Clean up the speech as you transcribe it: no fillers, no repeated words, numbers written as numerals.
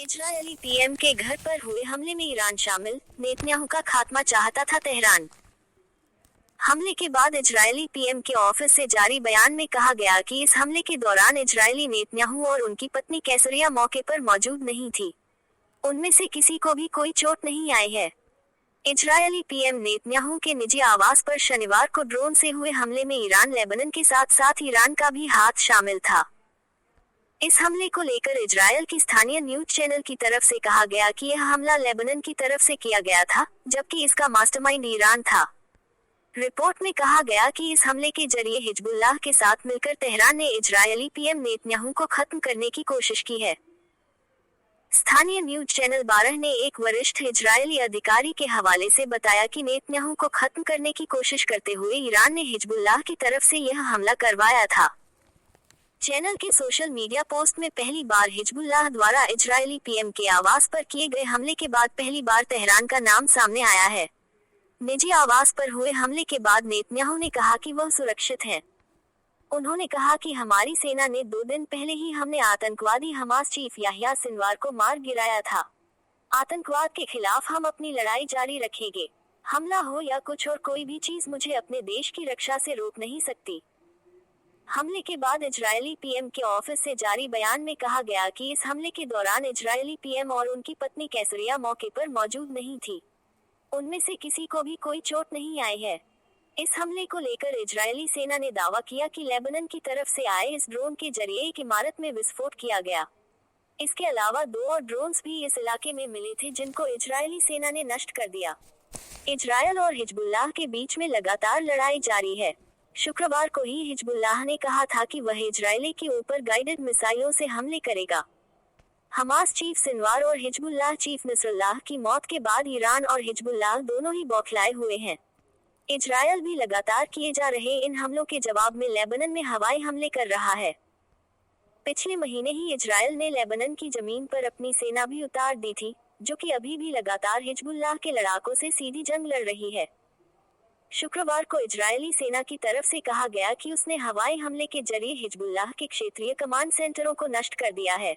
Israeli PM के घर पर हुए हमले में ईरान शामिल, नेतन्याहू का खात्मा चाहता था तेहरान। हमले के बाद इजरायली पीएम के ऑफिस से जारी बयान में कहा गया कि इस हमले के दौरान इजरायली नेतन्याहू और उनकी पत्नी कैसरिया मौके पर मौजूद नहीं थी। उनमें से किसी को भी कोई चोट नहीं आई है। इजरायली पीएम नेतन्याहू के निजी आवास पर शनिवार को ड्रोन से हुए हमले में ईरान, लेबनान के साथ साथ ईरान का भी हाथ शामिल था। इस हमले को लेकर इजरायल की स्थानीय न्यूज चैनल की तरफ से कहा गया कि यह हमला लेबनान की तरफ से किया गया था, जबकि इसका मास्टरमाइंड ईरान था। रिपोर्ट में कहा गया कि इस हमले के जरिए हिजबुल्लाह के साथ मिलकर तेहरान ने इजरायली पीएम नेतन्याहू को खत्म करने की कोशिश की है। स्थानीय न्यूज चैनल 12 ने एक वरिष्ठ इजरायली अधिकारी के हवाले से बताया कि नेतन्याहू को खत्म करने की कोशिश करते हुए ईरान ने हिजबुल्लाह की तरफ से यह हमला करवाया था। चैनल के सोशल मीडिया पोस्ट में पहली बार हिजबुल्लाह द्वारा इजरायली पीएम के आवास पर किए गए हमले के बाद पहली बार तेहरान का नाम सामने आया है। निजी आवास पर हुए हमले के बाद नेतन्याहू ने कहा कि वह सुरक्षित है। उन्होंने कहा कि हमारी सेना ने 2 दिन पहले ही हमने आतंकवादी हमास चीफ याह्या सिनवार को मार गिराया था। आतंकवाद के खिलाफ हम अपनी लड़ाई जारी रखेंगे। हमला हो या कुछ और कोई भी चीज मुझे अपने देश की रक्षा से रोक नहीं सकती। हमले के बाद इजरायली पीएम के ऑफिस से जारी बयान में कहा गया कि इस हमले के दौरान इजरायली पीएम और उनकी पत्नी कैसरिया मौके पर मौजूद नहीं थी। उनमें से किसी को भी कोई चोट नहीं आई है। इस हमले को लेकर इजरायली सेना ने दावा किया कि लेबनान की तरफ से आए इस ड्रोन के जरिए एक इमारत में विस्फोट किया गया। इसके अलावा 2 और ड्रोन्स भी इस इलाके में मिले थे, जिनको इजरायली सेना ने नष्ट कर दिया। इजरायल और हिजबुल्लाह के बीच में लगातार लड़ाई जारी है। शुक्रवार को ही हिजबुल्लाह ने कहा था कि वह इजरायली के ऊपर गाइडेड मिसाइलों से हमले करेगा। हमास चीफ सिनवार और हिजबुल्लाह चीफ नसरुल्लाह की मौत के बाद ईरान और हिजबुल्लाह दोनों ही बौखलाए हुए हैं। इजरायल भी लगातार किए जा रहे इन हमलों के जवाब में लेबनान में हवाई हमले कर रहा है। पिछले महीने ही इजरायल ने लेबनान की जमीन पर अपनी सेना भी उतार दी थी, जो कि अभी भी लगातार हिजबुल्लाह के लड़ाकों से सीधी जंग लड़ रही है। शुक्रवार को इजरायली सेना की तरफ से कहा गया कि उसने हवाई हमले के जरिए हिजबुल्लाह के क्षेत्रीय कमांड सेंटरों को नष्ट कर दिया है।